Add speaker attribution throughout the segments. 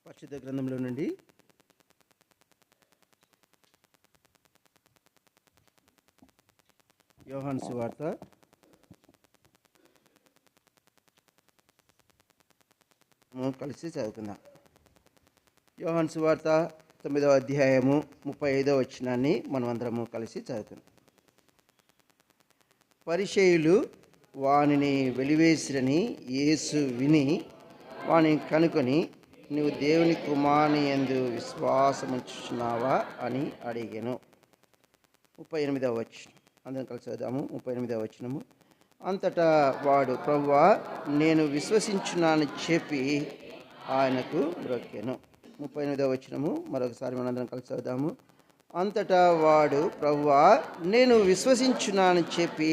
Speaker 1: పరిశుద్ధ గ్రంథంలో నుండి యోహాను సువార్త కలిసి చదువుకుందాం. యోహాను సువార్త 9వ అధ్యాయము 35వ వచనాన్ని మనమందరము కలిసి చదువుకుందాం. పరిసయ్యులు వానిని వెలివేసిరని యేసు విని వానిని కనుకొని, నీవు దేవుని కుమారుని యందు విశ్వాసముంచుచున్నావా అని అడిగాను. 38వ వచనం అందరం కలిసి చదువుదాము. 38వ వచనము. అంతటా వాడు, ప్రభువా, నేను విశ్వసించున్నానని చెప్పి ఆయనకు మ్రొక్కెను. 38వ వచనము మరొకసారి మనందరం కలిసి చదువుదాము. అంతటా వాడు, ప్రభువా, నేను విశ్వసించున్నానని చెప్పి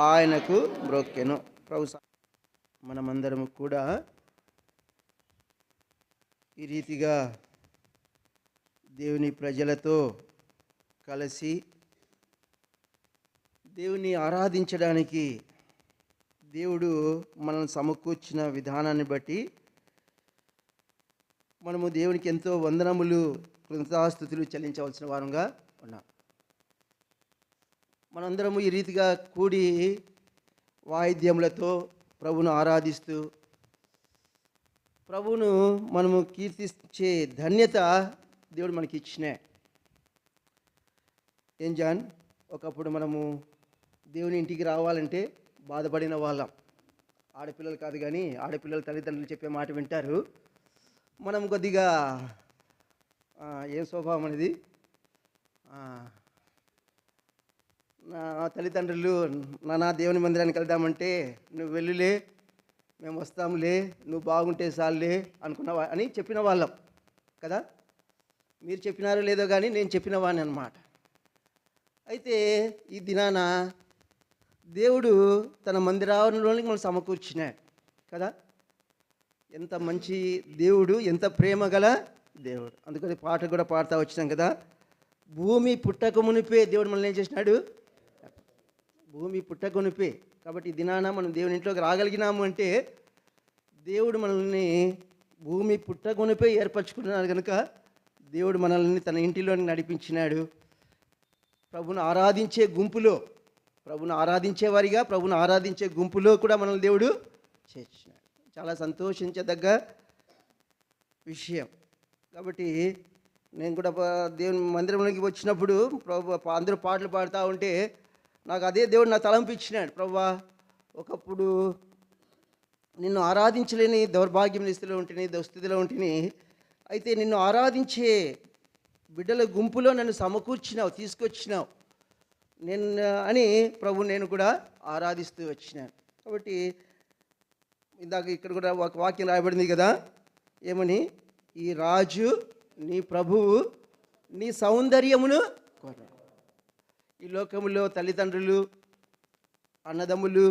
Speaker 1: ఆయనకు మ్రొక్కెను. ప్రభు మనమందరము కూడా ఈ రీతిగా దేవుని ప్రజలతో కలిసి దేవుని ఆరాధించడానికి దేవుడు మనల్ని సమకూర్చిన విధానాన్ని బట్టి మనము దేవునికి ఎంతో వందనములు, కృతజ్ఞతాస్తుతులు చెల్లించవలసిన వారంగా ఉన్నాం. మనందరము ఈ రీతిగా కూడి వాయిద్యములతో ప్రభువును ఆరాధిస్తూ ప్రభువును మనము కీర్తించే ధన్యత దేవుడు మనకి ఇచ్చినే. ఏం జాన్, ఒకప్పుడు మనము దేవుని ఇంటికి రావాలంటే బాధపడిన వాళ్ళం. ఆడపిల్లలు కాదు కానీ ఆడపిల్లల తల్లిదండ్రులు చెప్పే మాట వింటారు. మనం కొద్దిగా ఏం స్వభావం అనేది, నా తల్లిదండ్రులు నా దేవుని మందిరానికి వెళ్దామంటే, నువ్వు వెళ్ళులే, మేము వస్తాంలే, నువ్వు బాగుంటే చాలులే అనుకున్నావా అని చెప్పిన వాళ్ళం కదా. మీరు చెప్పినారో లేదో కానీ నేను చెప్పిన వాడిని అన్నమాట. అయితే ఈ దినాన దేవుడు తన మందిరాలలోనికి మనం సమకూర్చినాడు కదా. ఎంత మంచి దేవుడు, ఎంత ప్రేమ గల దేవుడు. అందుకని పాట కూడా పాడుతూ వచ్చినాం కదా. భూమి పుట్టక మునిపే దేవుడు మనల్ని ఏం చేసినాడు? భూమి పుట్టక మునిపే. కాబట్టి ఈ దినాన మనం దేవుని ఇంట్లోకి రాగలిగినాము అంటే దేవుడు మనల్ని భూమి పుట్టక మునిపే ఏర్పరచుకున్నాడు కనుక దేవుడు మనల్ని తన ఇంటిలోకి నడిపించినాడు. ప్రభుని ఆరాధించే గుంపులో, ప్రభుని ఆరాధించేవారిగా, ప్రభుని ఆరాధించే గుంపులో కూడా మనల్ని దేవుడు చేర్చినాడు. చాలా సంతోషించదగ్గ విషయం. కాబట్టి నేను కూడా దేవుని మందిరంలోకి వచ్చినప్పుడు ప్రభు అందరూ పాటలు పాడుతూ ఉంటే నాకు అదే దేవుడు నా తలంపించినాడు. ప్రభువా, ఒకప్పుడు నిన్ను ఆరాధించలేని దౌర్భాగ్యం స్థితిలో ఉంటేని, దుస్థితిలో ఉంటేని, అయితే నిన్ను ఆరాధించే బిడ్డల గుంపులో నన్ను సమకూర్చినావు, తీసుకొచ్చినావు నేను అని ప్రభు నేను కూడా ఆరాధిస్తూ వచ్చినాను. కాబట్టి ఇందాక ఇక్కడ కూడా ఒక వాక్యం రాయబడింది కదా, ఏమని? ఈ రాజు నీ ప్రభువు నీ సౌందర్యమును కోరాడు. ఈ లోకములో తల్లిదండ్రులు, అన్నదమ్ములు,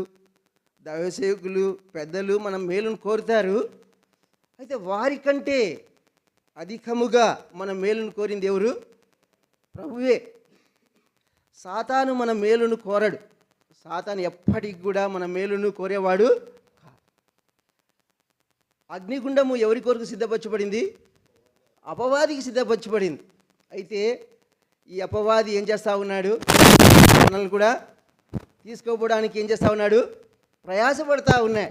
Speaker 1: దైవసేవకులు, పెద్దలు మనం మేలును కోరుతారు. అయితే వారికంటే అధికముగా మన మేలును కోరింది ఎవరు? ప్రభువే. సాతాను మన మేలును కోరడు. సాతాను ఎప్పటికి కూడా మన మేలును కోరేవాడు. అగ్నిగుండము ఎవరి కొరకు సిద్ధపరచబడింది? అపవాదికి సిద్ధపరచబడింది. అయితే ఈ అపవాది ఏం చేస్తూ ఉన్నాడు? మనల్ని కూడా తీసుకోపోవడానికి ఏం చేస్తూ ఉన్నాడు? ప్రయాసపడతా ఉన్నాయి.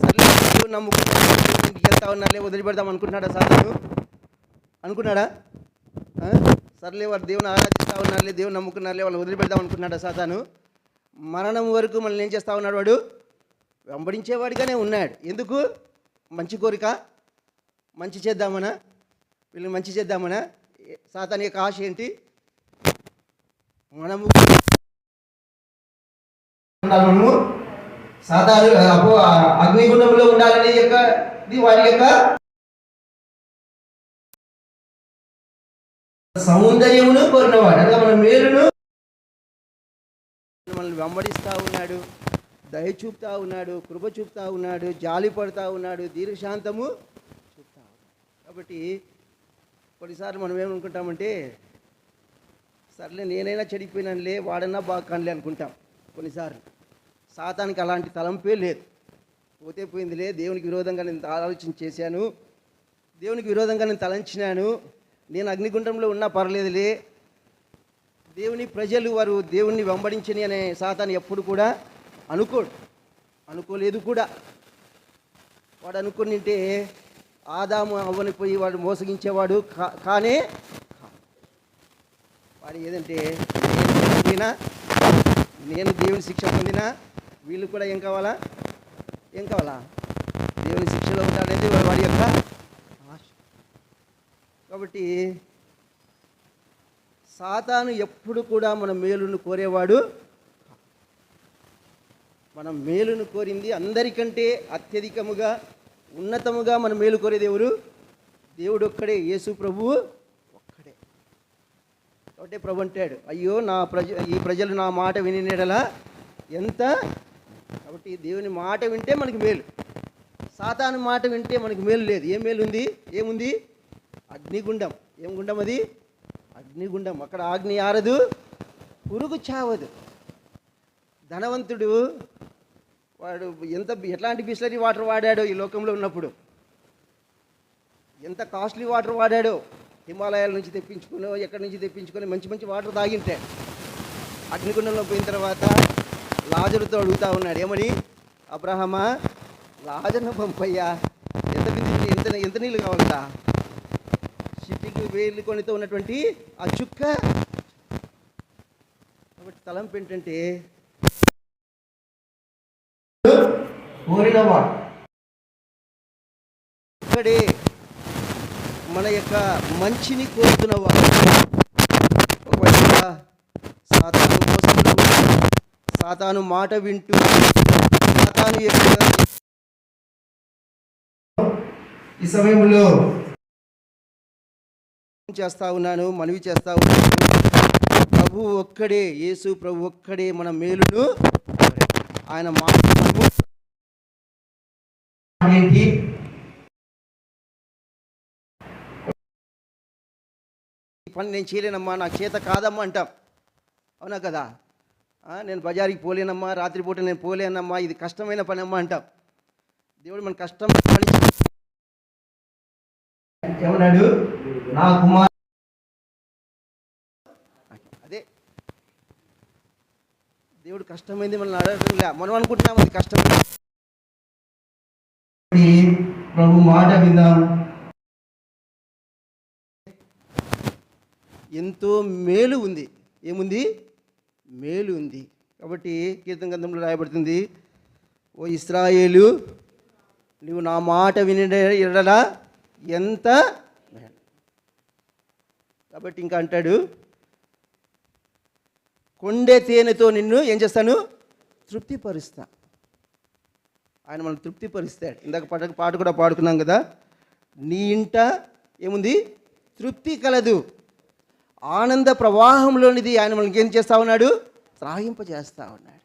Speaker 1: సర్లే నమ్ముకుంటా ఇంటికి వెళ్తా ఉన్నారులే, వదిలిపెడదాం అనుకుంటున్నాడా సాతాను? అనుకున్నాడా? సర్లే వారు దేవుని ఆరాధిస్తూ ఉన్నారులే, దేవుని నమ్ముకున్నారులే, వాళ్ళు వదిలిపెడదాం అనుకుంటున్నాడా సాతాను? మరణం వరకు మనల్ని ఏం చేస్తూ ఉన్నాడు? వాడు వెంబడించేవాడిగానే ఉన్నాడు. ఎందుకు? మంచి కోరిక, మంచి చేద్దామనా, వీళ్ళని మంచి చేద్దామనా? సాతాను యొక్క ఆశ ఏంటి? మనము సాతాను అగ్నిగుండంలో ఉండాలని వారి యొక్క సౌందర్యమును కోరినవాడు. అనగా మన మేలును మనల్ని వెంబడిస్తూ ఉన్నాడు, దయ చూపుతా ఉన్నాడు, కృప చూపుతా ఉన్నాడు, జాలి పడుతూ ఉన్నాడు, దీర్ఘశాంతము చూపుతా ఉన్నాడు. కాబట్టి కొన్నిసార్లు మనం ఏమనుకుంటామంటే, సర్లే నేనైనా చెడిపోయినానులే, వాడన్నా బాగా కానులే అనుకుంటాం. కొన్నిసార్లు సాతానికి అలాంటి తలంపే లేదు. పోతే పోయిందిలే, దేవునికి విరోధంగా నేను ఆలోచన చేశాను, దేవునికి విరోధంగా నేను తలంచినాను, నేను అగ్నిగుండంలో ఉన్నా పర్లేదులే, దేవుని ప్రజలు వారు దేవుణ్ణి వెంబడించని అనే సాతాను ఎప్పుడు కూడా అనుకోలేదు కూడా. వాడు అనుకునింటే ఆదాము అవ్వని పోయి వాడు మోసగించేవాడు కానే. వాడు ఏదంటే నేను దేవుని శిక్ష పొందినా వీళ్ళు కూడా ఏం కావాలా దేవుని శిక్షలో ఉంటాడనేది వాడి యొక్క ఆశ. కాబట్టి సాతాను ఎప్పుడు కూడా మన మేలును కోరేవాడు. మనం మేలును కోరింది అందరికంటే అత్యధికముగా ఉన్నతముగా మన మేలు కోరేది ఎవరు? దేవుడు ఒక్కడే, యేసు ప్రభువు ఒక్కడే. కాబట్టి ప్రభు అంటాడు, అయ్యో ఈ ప్రజలు నా మాట వినినెడలా ఎంత. కాబట్టి దేవుని మాట వింటే మనకి మేలు, సాతాను మాట వింటే మనకి మేలు లేదు. ఏం మేలు ఉంది? ఏముంది? అగ్నిగుండం. ఏం గుండం అది? అగ్నిగుండం. అక్కడ అగ్ని ఆరదు, పురుగు చావదు. ధనవంతుడు వాడు ఎట్లాంటి బిస్లరీ వాటర్ వాడాడో ఈ లోకంలో ఉన్నప్పుడు, ఎంత కాస్ట్లీ వాటర్ వాడాడో, హిమాలయాల నుంచి తెప్పించుకుని ఎక్కడి నుంచి తెప్పించుకొని మంచి మంచి వాటర్ తాగింటాడు. అగ్నిగుండంలో పోయిన తర్వాత లాజరుతో అడుగుతా ఉన్నాడు, ఏమని? అబ్రహమా, లాజరును పంపయ్యా, ఎంత నీళ్ళు కావాలరా? చిటికి వేలు కొనితో ఉన్నటువంటి ఆ చుక్క. కాబట్టి తలంపు ఏంటంటే కోరినవాడు ఇక్కడే మన యొక్క మంచిని కోరుతున్నవాడు. ఒకవేళ సాతాను మోసంలో, సాతాను మాట వింటూ, సాతాను ఈ సమయంలో మనవి చేస్తా ఉన్నాను, ప్రభు ఒక్కడే, యేసు ప్రభు ఒక్కడే మన మేలును. ఆయన మాట ఏంటి? ఈ పని నేను చేయలేనమ్మా, నాకు చేత కాదమ్మా అంటాం, అవునా కదా? నేను బజారుకి పోలేనమ్మా, రాత్రిపూట నేను పోలేనమ్మా, ఇది కష్టమైన పని అమ్మా అంటాం. దేవుడు మన కష్టం పని ఏమన్నాడు? నా కుమార్, అదే దేవుడు కష్టమైంది మనల్ని అడగట్లే, మనం అనుకుంటున్నాం అది కష్టమైంది. ప్రభు మాట విందాం. ఎంతో మేలు ఉంది. ఏముంది? మేలు ఉంది. కాబట్టి కీర్తన గ్రంథంలో రాయబడుతుంది, ఓ ఇశ్రాయేలు, నువ్వు నా మాట విని ఎడలా ఎంత మేలు. కాబట్టి ఇంకా అంటాడు, కొండె తేనెతో నిన్ను ఏం చేస్తాను? తృప్తిపరుస్తా. ఆయన మనం తృప్తిపరుస్తాడు. ఇందాక పాట కూడా పాడుకున్నాం కదా, నీ ఇంట ఏముంది? తృప్తి కలదు. ఆనంద ప్రవాహంలోనిది ఆయన మనకి ఏం చేస్తూ ఉన్నాడు? త్రాగింపజేస్తూ ఉన్నాడు.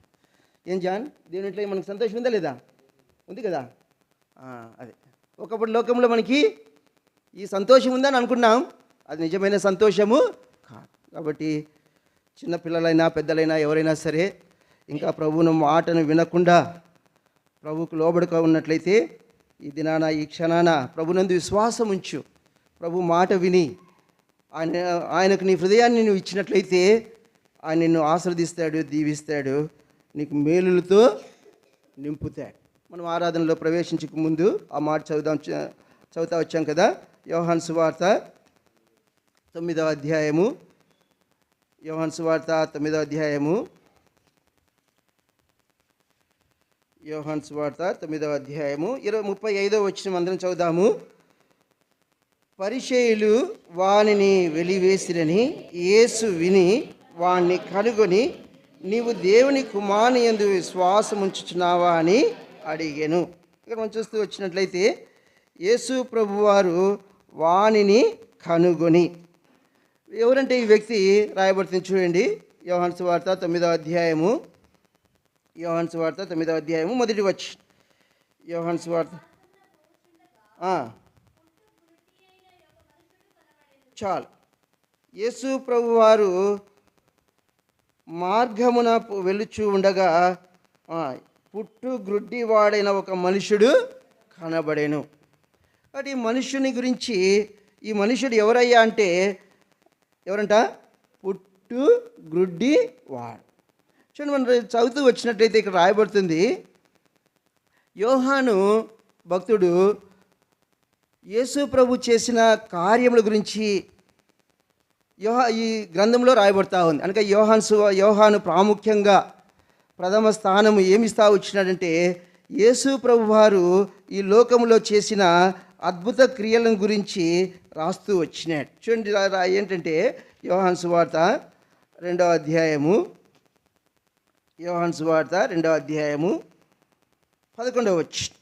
Speaker 1: ఏం జాన్, దేవునిట్లో మనకు సంతోషం ఉందా లేదా? ఉంది కదా. అదే ఒకప్పుడు లోకంలో మనకి ఈ సంతోషం ఉందని అనుకున్నాం, అది నిజమైన సంతోషము కాదు. కాబట్టి చిన్నపిల్లలైనా పెద్దలైనా ఎవరైనా సరే ఇంకా ప్రభువును మాటను వినకుండా ప్రభువుకు లోబడుగా ఉన్నట్లయితే ఈ దినాన, ఈ క్షణాన ప్రభునందు విశ్వాసం ఉంచు. ప్రభు మాట విని ఆయనకు నీ హృదయాన్ని నువ్వు ఇచ్చినట్లయితే ఆయన నిన్ను ఆశీర్వదిస్తాడు, దీవిస్తాడు, నీకు మేలులతో నింపుతాడు. మనం ఆరాధనలో ప్రవేశించక ముందు ఆ మాట చదువుతా వచ్చాం కదా, యోహాను సువార్త 9వ అధ్యాయము. యోహాను సువార్త 9వ అధ్యాయము. యోహాను సువార్త 9వ అధ్యాయము 35వ వచనం అందరం చదువుదాము. పరిసయ్యులు వానిని వెలివేసిరని యేసు విని వాణ్ణి కనుగొని, నీవు దేవుని కుమారుని యందు విశ్వాసం ఉంచుచున్నావా అని అడిగాను. ఇక్కడ మనం చూస్తూ వచ్చినట్లయితే యేసు ప్రభువారు వానిని కనుగొని, ఎవరంటే ఈ వ్యక్తి రాయబడుతుంది చూడండి. యోహాను సువార్త 9వ అధ్యాయము. యోహాను సువార్త 9వ అధ్యాయము మొదటి వచనం. యోహాను సువార్త చాలు. యేసు ప్రభువారు మార్గమున వెలుచు ఉండగా పుట్టు గ్రుడ్డివాడైన ఒక మనుషుడు కనబడేను. కాబట్టి ఈ మనుష్యుని గురించి, ఈ మనుష్యుడు ఎవరయ్యా అంటే ఎవరంట? పుట్టు గ్రుడ్డి వాడు. చూడండి, మనం చదువుతూ వచ్చినట్లయితే ఇక్కడ రాయబడుతుంది, యోహాను భక్తుడు యేసు ప్రభు చేసిన కార్యముల గురించి ఈ గ్రంథంలో రాయబడతా ఉంది. అనగా యోహాను ప్రాముఖ్యంగా ప్రథమ స్థానము ఏమిస్తా వచ్చినాడంటే యేసు ప్రభు వారు ఈ లోకంలో చేసిన అద్భుత క్రియలను గురించి రాస్తూ వచ్చినాడు. చూడండి, ఏంటంటే యోహాను సువార్త 2వ అధ్యాయము, యోహాను సువార్త 2వ అధ్యాయము 11వ వచనం.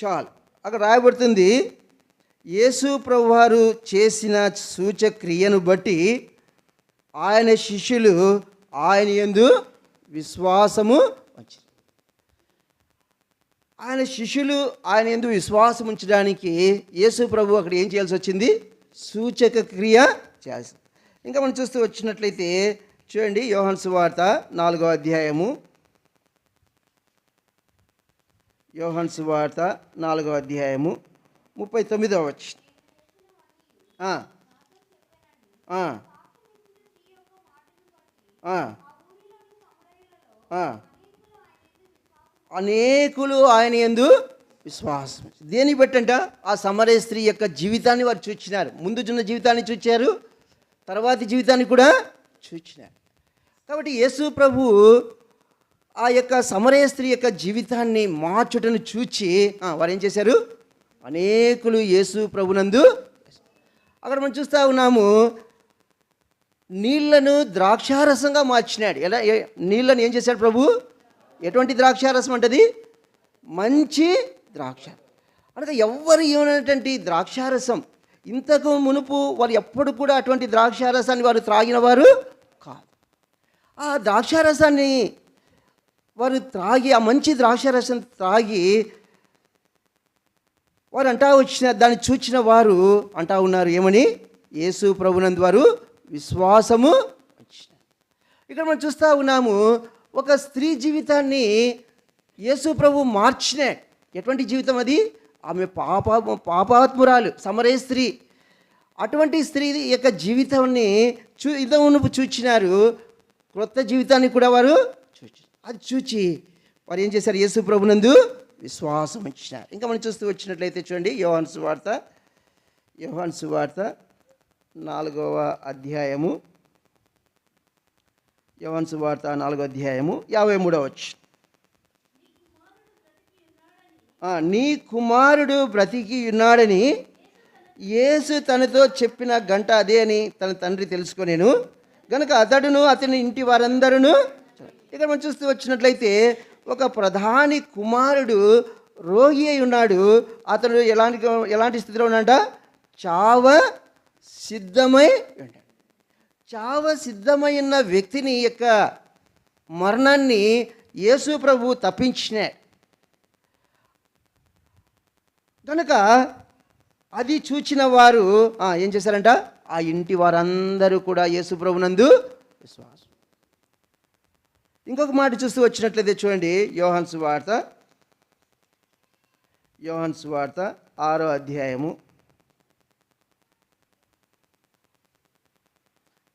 Speaker 1: చాలు, అక్కడ రాయబడుతుంది, యేసు ప్రభువారు చేసిన సూచక్రియను బట్టి ఆయన శిష్యులు ఆయన యందు విశ్వాసము వచ్చింది. ఆయన శిష్యులు ఆయన యందు విశ్వాసం ఉంచడానికి యేసు ప్రభు అక్కడ ఏం చేయాల్సి వచ్చింది? సూచక క్రియ చేయాల్సి. ఇంకా మనం చూస్తూ వచ్చినట్లయితే చూడండి, యోహాను సువార్త 4వ అధ్యాయము, యోహాను సువార్త 4వ అధ్యాయము 39వ వచనం. అనేకులు ఆయన యందు విశ్వాసం. దేని బట్టంట? ఆ సమరయ స్త్రీ యొక్క జీవితాన్ని వారు చూచినారు. ముందున్న జీవితాన్ని చూచారు, తర్వాతి జీవితాన్ని కూడా చూచినారు. కాబట్టి యేసు ప్రభు ఆ యొక్క సమరయ స్త్రీ యొక్క జీవితాన్ని మార్చుటను చూచి వారు ఏం చేశారు? అనేకులు యేసు ప్రభునందు. అక్కడ మనం చూస్తూ ఉన్నాము, నీళ్లను ద్రాక్షారసంగా మార్చినాడు. ఎలా? నీళ్ళను ఏం చేశాడు ప్రభు? ఎటువంటి ద్రాక్షారసం అంటది? మంచి ద్రాక్ష. అనగా ఎవ్వరు ఏమైనటువంటి ద్రాక్షారసం ఇంతకు మునుపు వారు ఎప్పుడు కూడా అటువంటి ద్రాక్షారసాన్ని వారు త్రాగిన వారు కాదు. ఆ ద్రాక్షారసాన్ని వారు త్రాగి, ఆ మంచి ద్రాక్షారసం త్రాగి వారు అంటా వచ్చిన, దాన్ని చూచిన వారు అంటా ఉన్నారు ఏమని? యేసు ప్రభునందు వారు విశ్వాసము వచ్చిన. ఇక్కడ మనం చూస్తూ ఉన్నాము, ఒక స్త్రీ జీవితాన్ని యేసు ప్రభు మార్చినాడు. ఎటువంటి జీవితం అది? ఆమె పాపాత్మురాలు, సమరయ స్త్రీ. అటువంటి స్త్రీ యొక్క జీవితాన్ని ఇంతకు చూచినారు, క్రొత్త జీవితాన్ని కూడా వారు చూచి, అది చూచి వారు ఏం చేశారు? యేసు ప్రభునందు విశ్వాసం ఇచ్చినారు. ఇంకా మనం చూస్తూ వచ్చినట్లయితే చూడండి, యోహాను సువార్త 4వ అధ్యాయము, యోహాను సువార్త 4వ అధ్యాయము 53వ వచనం. నీ కుమారుడు బ్రతికి ఉన్నాడని యేసు తనతో చెప్పిన గంట అదే అని తన తండ్రి తెలుసుకొనేను గనుక అతడును అతని ఇంటి వారందరూ. ఇక్కడ మనం చూస్తూ వచ్చినట్లయితే ఒక ప్రధాని కుమారుడు రోగి అయి ఉన్నాడు. అతడు ఎలాంటి స్థితిలో ఉన్నాడ? చావ సిద్ధమై ఉంటాడు. చావ సిద్ధమైన వ్యక్తిని యొక్క మరణాన్ని యేసు ప్రభు తప్పించినాడు. కనుక అది చూచిన వారు ఏం చేశారంట? ఆ ఇంటి వారందరూ కూడా యేసు ప్రభునందు విశ్వాసం. ఇంకొక మాట చూస్తూ వచ్చినట్లయితే చూడండి, యోహాను సువార్త 6వ అధ్యాయము,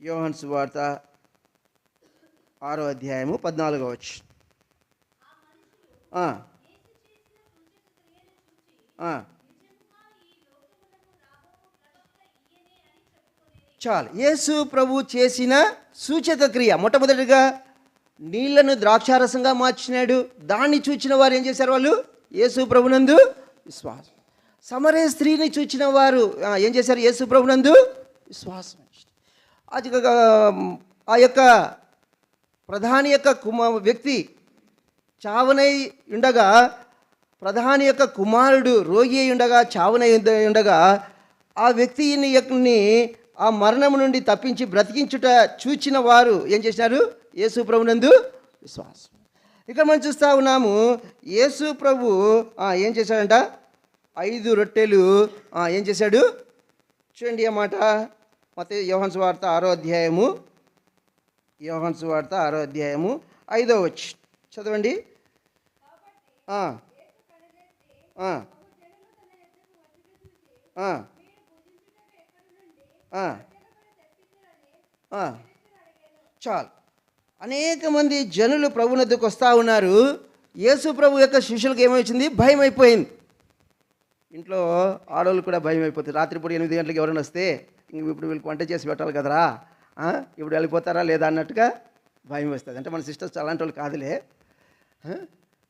Speaker 1: యోహాను సువార్త 6వ అధ్యాయము 14వ వచనం. చాలు, యేసు ప్రభు చేసిన సూచక క్రియ. మొట్టమొదటిగా నీళ్లను ద్రాక్షారసంగా మార్చినాడు. దాన్ని చూచిన వారు ఏం చేశారు? వాళ్ళు యేసు ప్రభునందు విశ్వాసం. సమరయ స్త్రీని చూచిన వారు ఏం చేశారు? యేసు ప్రభునందు విశ్వాసం. అది ఆ యొక్క ప్రధాని యొక్క వ్యక్తి చావనై ఉండగా, ప్రధాని యొక్క కుమారుడు రోగి అయి ఉండగా, చావనై ఉండగా, ఆ వ్యక్తిని ఆ మరణం నుండి తప్పించి బ్రతికించుట చూచిన వారు ఏం చేశారు? యేసు ప్రభునందు విశ్వాసం. ఇక్కడ మనం చూస్తూ ఉన్నాము, యేసు ప్రభు ఏం చేశాడంట? 5 రొట్టెలు ఏం చేశాడు? చూడండి ఆ మాట. యోహాను సువార్త 6వ అధ్యాయము, యోహాను సువార్త 6వ అధ్యాయము 5వ చదవండి. ఆ, ఆ, ఆ, ఆ, ఆ. చాలు. అనేక మంది జనులు ప్రభునద్దకు వస్తూ ఉన్నారు. యేసు ప్రభు యొక్క శిష్యులకు ఏమొచ్చింది? భయం అయిపోయింది. ఇంట్లో ఆడవాళ్ళు కూడా భయం అయిపోతుంది. రాత్రిపూట 8 గంటలకు ఎవరైనా వస్తే ఇంక ఇప్పుడు వీళ్ళకి వంట చేసి పెట్టాలి కదరా, ఇప్పుడు వెళ్ళిపోతారా లేదా అన్నట్టుగా భయం వస్తుంది. అంటే మన సిస్టర్స్ అలాంటి వాళ్ళు కాదులే,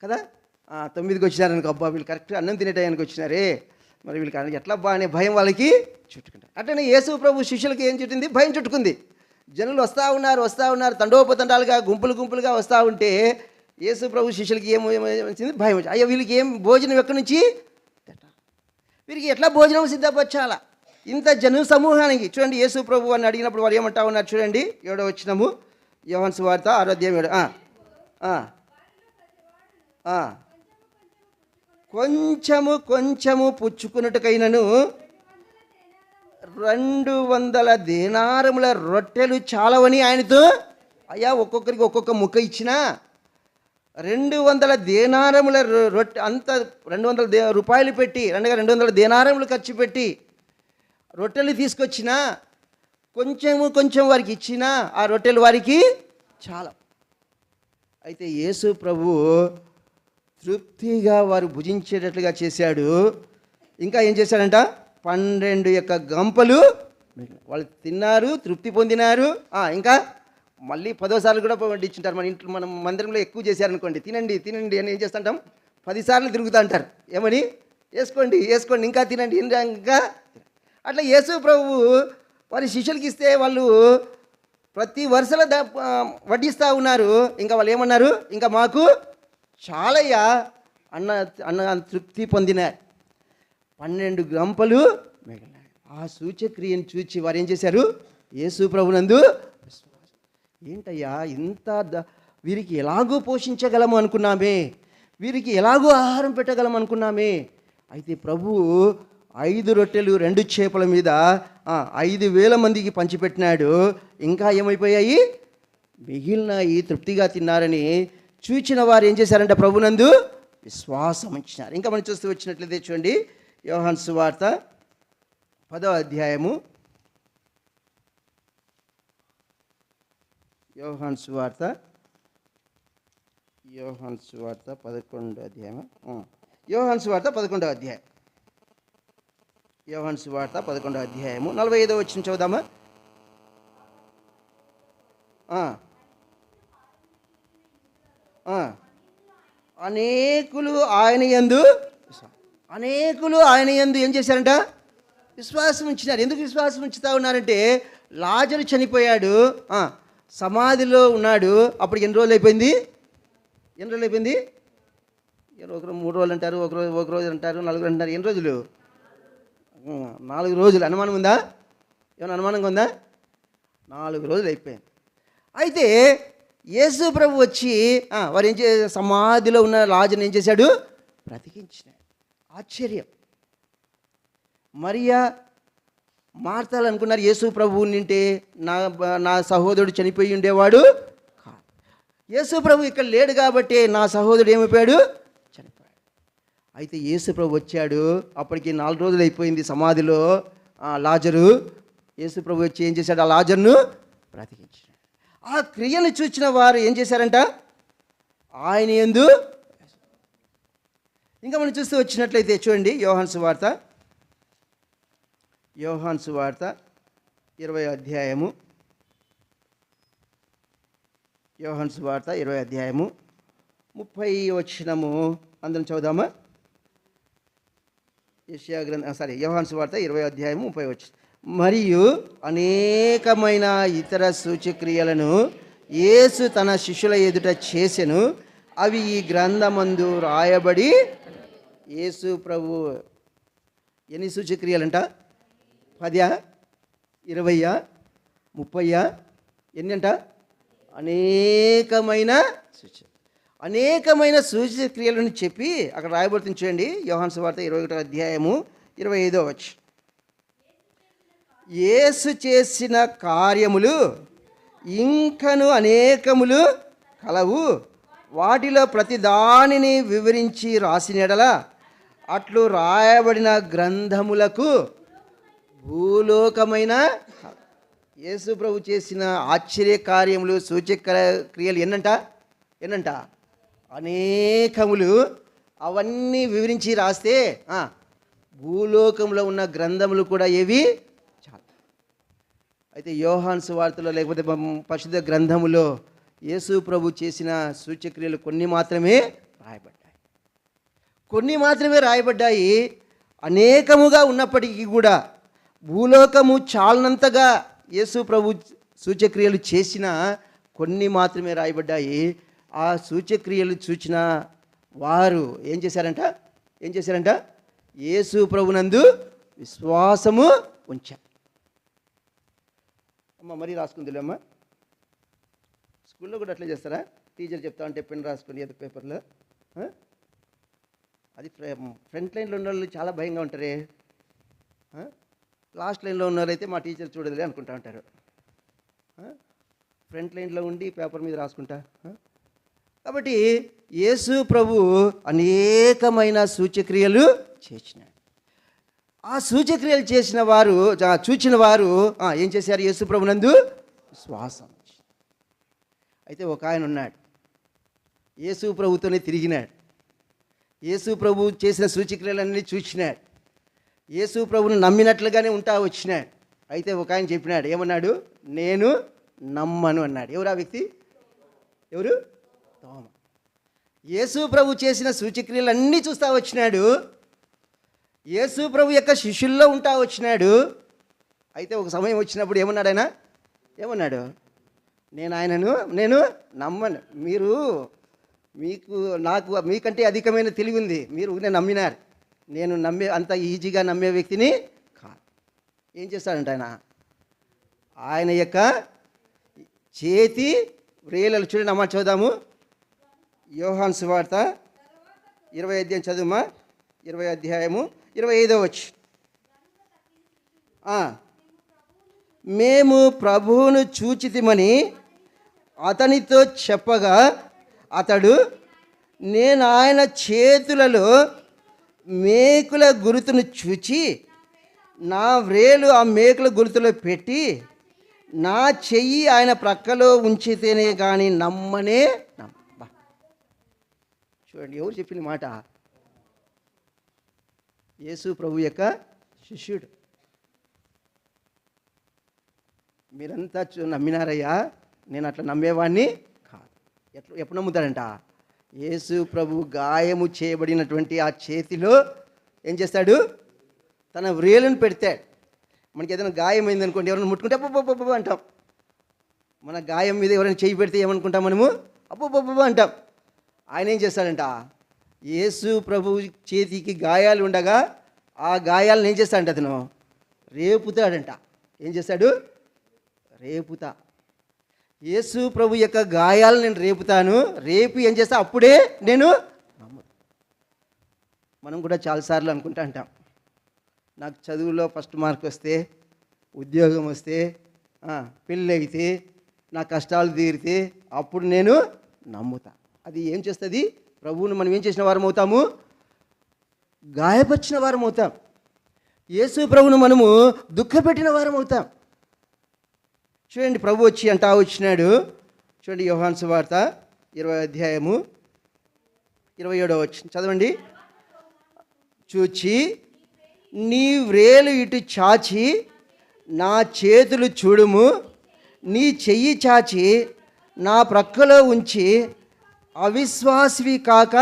Speaker 1: కదా. 9కి వచ్చినారనుకో, అబ్బా వీళ్ళు కరెక్ట్గా అన్నం తినే టయానికి వచ్చినారే, మరి వీళ్ళకి ఎట్లా బా అనే భయం వాళ్ళకి చుట్టుకుంటారు. అట్లనే యేసు ప్రభు శిష్యులకి ఏం చుట్టింది? భయం చుట్టుకుంది. జనులు వస్తూ ఉన్నారు, తండోపతండాలుగా గుంపులుగా వస్తూ ఉంటే యేసు ప్రభు శిష్యులకి ఏమొచ్చింది? భయం వచ్చింది. అయ్యో వీళ్ళకి ఏం భోజనం ఎక్కడి నుంచి, వీరికి ఎట్లా భోజనం సిద్ధపరచాలా ఇంత జన సమూహానికి? చూడండి, యేసు ప్రభు అని అడిగినప్పుడు వారు ఏమంటా ఉన్నారు చూడండి. 7వ వచనము, యోహాను సువార్త 6వ అధ్యాయం 7. కొంచెము పుచ్చుకున్నట్టుకైనను 200 దేనారముల రొట్టెలు చాలవని ఆయనతో, అయ్యా ఒక్కొక్కరికి ఒక్కొక్క ముక్క ఇచ్చినా 200 దేనారముల రొట్టె, అంత 200 రూపాయలు పెట్టి, 200 దేనారములు ఖర్చు పెట్టి రొట్టెలు తీసుకొచ్చినా కొంచెం వారికి ఇచ్చినా ఆ రొట్టెలు వారికి చాలా. అయితే యేసు ప్రభు తృప్తిగా వారు భుజించేటట్లుగా చేశాడు. ఇంకా ఏం చేశాడంట? 12 యొక్క గంపలు వాళ్ళు తిన్నారు, తృప్తి పొందినారు. ఇంకా మళ్ళీ 10వ సార్లు కూడా వడ్డించుంటారు. మన ఇంట్లో మనం మందిరంలో ఎక్కువ చేశారనుకోండి, తినండి అని ఏం చేస్తుంటాం? 10 సార్లు తిరుగుతూ అంటారు. ఏమని? వేసుకోండి ఇంకా తినండి ఇంకా. అట్లా యేసు ప్రభువు వారి శిష్యులకి ఇస్తే వాళ్ళు ప్రతి వరుసలో వడ్డిస్తూ ఉన్నారు. ఇంకా వాళ్ళు ఏమన్నారు? ఇంకా మాకు చాలయ్యా అన్న తృప్తి పొందినారు. 12 గంపలు మిగిలినాయి. ఆ సూచక్రియను చూచి వారు ఏం చేశారు? యేసు ప్రభునందు ఏంటయ్యా ఇంత వీరికి ఎలాగో పోషించగలము అనుకున్నామే, వీరికి ఎలాగో ఆహారం పెట్టగలం అనుకున్నామే. అయితే ప్రభువు 5 రొట్టెలు 2 చేపల మీద 5,000 మందికి పంచిపెట్టినాడు. ఇంకా ఏమైపోయాయి? మిగిలినాయి. తృప్తిగా తిన్నారని చూచిన వారు ఏం చేశారంటే ప్రభునందు విశ్వాసం ఉంచినారు. ఇంకా మనం చూస్తూ వచ్చినట్లయితే చూడండి, యోహాను సువార్త 10వ అధ్యాయము, యోహాను సువార్త 11వ అధ్యాయము, యోహాను సువార్త 11వ అధ్యాయం, యోహాను సువార్త 11వ అధ్యాయము 45వ వచనం చదువుదామా? అనేకులు ఆయన యందు ఏం చేశారంట? విశ్వాసం ఉంచినారు. ఎందుకు విశ్వాసం ఉంచుతా ఉన్నారంటే, లాజరు చనిపోయాడు, సమాధిలో ఉన్నాడు. అప్పుడు ఎన్ని రోజులు అయిపోయింది? 3 రోజులు అంటారు, ఒక రోజు అంటారు, 4 అంటారు. ఎన్ని రోజులు? 4 రోజులు. అనుమానం ఉందా? ఏమైనా అనుమానంగా ఉందా? 4 రోజులు అయిపోయింది. అయితే యేసు ప్రభు వచ్చి వారు ఏం సమాధిలో ఉన్న లాజరుని ఏం చేశాడు? బ్రతికించినాడు. ఆశ్చర్యం. మరియా మార్తాలు అనుకున్నారు యేసు ప్రభువు నింటే నా సహోదరుడు చనిపోయి ఉండేవాడు కాదు. యేసు ప్రభు ఇక్కడ లేడు కాబట్టి నా సహోదరుడు ఏమైపోయాడు? చనిపోయాడు. అయితే యేసు ప్రభు వచ్చాడు. అప్పటికి 4 రోజులు అయిపోయింది సమాధిలో లాజరు. యేసు ప్రభు వచ్చి ఏం చేశాడు? ఆ లాజరును బ్రతికించాడు. ఆ క్రియను చూచిన వారు ఏం చేశారంట? ఆయన యందు. ఇంకా మనం చూస్తూ వచ్చినట్లయితే చూడండి, యోహాను సువార్త 20వ అధ్యాయము, యోహాను సువార్త 20వ అధ్యాయము 30వ వచనము అందరం చదువుదామా? యోహాను సువార్త 20వ అధ్యాయము 30వ వచనం. మరియు అనేకమైన ఇతర సూచక్రియలను యేసు తన శిష్యుల ఎదుట చేసెను, అవి ఈ గ్రంథమందు రాయబడి. యేసు ప్రభు ఎన్ని సూచక్రియలంట? 10, 20, 30 ఎన్ని అంట? అనేకమైన సూచక్రియలను చెప్పి అక్కడ రాయబడుతుంది. చూడండి, యోహాను సువార్త 21వ అధ్యాయము 25వ వచనం. యేసు చేసిన కార్యములు ఇంకను అనేకములు కలవు. వాటిలో ప్రతి దానిని వివరించి రాసిన యెడల అట్లు రాయబడిన గ్రంథములకు భూలోకమైన యేసు ప్రభు చేసిన ఆశ్చర్య కార్యములు సూచక క్రియలు ఎన్నంట అనేకములు. అవన్నీ వివరించి రాస్తే భూలోకంలో ఉన్న గ్రంథములు కూడా ఏవి చాలా. అయితే యోహాను సువార్తలో లేకపోతే పరిశుద్ధ గ్రంథములో యేసు ప్రభు చేసిన సూచక్రియలు కొన్ని మాత్రమే రాయబడ్డాయి. అనేకముగా ఉన్నప్పటికీ కూడా భూలోకము చాలనంతగా యేసు ప్రభు సూచక్రియలు చేసిన కొన్ని మాత్రమే రాయబడ్డాయి. ఆ సూచక్రియలు చూచిన వారు ఏం చేశారంట యేసు ప్రభునందు విశ్వాసము ఉంచారు. అమ్మ మరీ రాసుకుందిలే అమ్మ. స్కూల్లో కూడా అట్లా చేస్తారా? టీచర్ చెప్తా ఉంటే పెన్ రాసుకుని ఏదో పేపర్లో. అది ఫ్రంట్ లైన్లో ఉన్న వాళ్ళు చాలా భయంగా ఉంటారే. లాస్ట్ లైన్లో ఉన్నవారైతే మా టీచర్ చూడదులే అనుకుంటా ఉంటారు. ఫ్రంట్ లైన్లో ఉండి పేపర్ మీద రాసుకుంటా. కాబట్టి యేసు ప్రభు అనేకమైన సూచక్రియలు చేసినాడు. ఆ సూచక్రియలు చేసిన వారు చూచిన వారు ఏం చేశారు? యేసు ప్రభునందు విశ్వాసం. అయితే ఒక ఆయన ఉన్నాడు, యేసు ప్రభుతోనే తిరిగినాడు, యేసు ప్రభు చేసిన సూచక్రియలన్నీ చూసినాడు, యేసు ప్రభుని నమ్మినట్లుగానే ఉంటా వచ్చినాడు. అయితే ఒక ఆయన చెప్పినాడు, ఏమన్నాడు? నేను నమ్మను అన్నాడు. ఎవరు ఆ వ్యక్తి? ఎవరు? తోమ. యేసు ప్రభు చేసిన సూచక్రియలన్నీ చూస్తూ వచ్చినాడు, యేసు ప్రభు యొక్క శిష్యుల్లో ఉంటా వచ్చినాడు. అయితే ఒక సమయం వచ్చినప్పుడు ఏమన్నాడు ఆయన? నేను నమ్మను. నాకు మీకంటే అధికమైన తెలివి ఉంది, మీరు నేను నమ్మినారు, నేను అంత ఈజీగా నమ్మే వ్యక్తిని కాదు. ఏం చేస్తాడంట ఆయన యొక్క చేతి వ్రేలలు చూడండి అమ్మ, చూద్దాము. యోహాను సువార్త 20 అధ్యాయం చదువుమా. 20 అధ్యాయము 25వ వచనం. మేము ప్రభువును చూచితిమని అతనితో చెప్పగా అతడు, నేను ఆయన చేతులలో మేకుల గురుతును చూచి నా వ్రేలు ఆ మేకుల గుర్తులో పెట్టి నా చెయ్యి ఆయన ప్రక్కలో ఉంచితేనే కానీ నమ్మనే చూడండి, ఎవరు చెప్పిన మాట? యేసు ప్రభు యొక్క శిష్యుడు. మీరంతా నమ్మినారయ్యా, నేను అట్లా నమ్మేవాడిని కాదు. ఎప్పుడు నమ్ముతాడంట? యేసు ప్రభు గాయము చేయబడినటువంటి ఆ చేతిలో ఏం చేస్తాడు? తన వ్రేలును పెడతాడు. మనకి ఏదైనా గాయం అయింది అనుకోండి, ఎవరైనా ముట్టుకుంటే అబ్బబ్బబ్బ అంటాం. మన గాయం మీద ఎవరైనా చేయి పెడితే ఏమనుకుంటాం మనము? అబ్బబ్బబ్బ అంటాం. ఆయన ఏం చేస్తాడంట? యేసు ప్రభు చేతికి గాయాలు ఉండగా ఆ గాయాలను ఏం చేస్తాడంట? అతను రేపుతాడంట. ఏం చేస్తాడు? రేపుతా. యేసు ప్రభు యొక్క గాయాలు నేను రేపుతాను, రేపు ఏం చేస్తా? అప్పుడే నేను మనం కూడా చాలాసార్లు అనుకుంటా అంటాం, నాకు చదువులో ఫస్ట్ మార్క్ వస్తే, ఉద్యోగం వస్తే, పెళ్ళి అయితే, నా కష్టాలు తీరితే అప్పుడు నేను నమ్ముతా. అది ఏం చేస్తుంది? ప్రభువును మనం ఏం చేసిన వారం అవుతాము? గాయపరిచిన వారం అవుతాం. యేసు ప్రభువును మనము దుఃఖపెట్టిన వారం అవుతాం. చూడండి, ప్రభు వచ్చి వచ్చినాడు. చూడండి, యోహాను సువార్త 20 అధ్యాయము 27వ వచనం చదవండి. చూచి నీ వ్రేలు ఇటు చాచి నా చేతులు చూడుము, నీ చెయ్యి చాచి నా ప్రక్కలో ఉంచి అవిశ్వాసివి కాక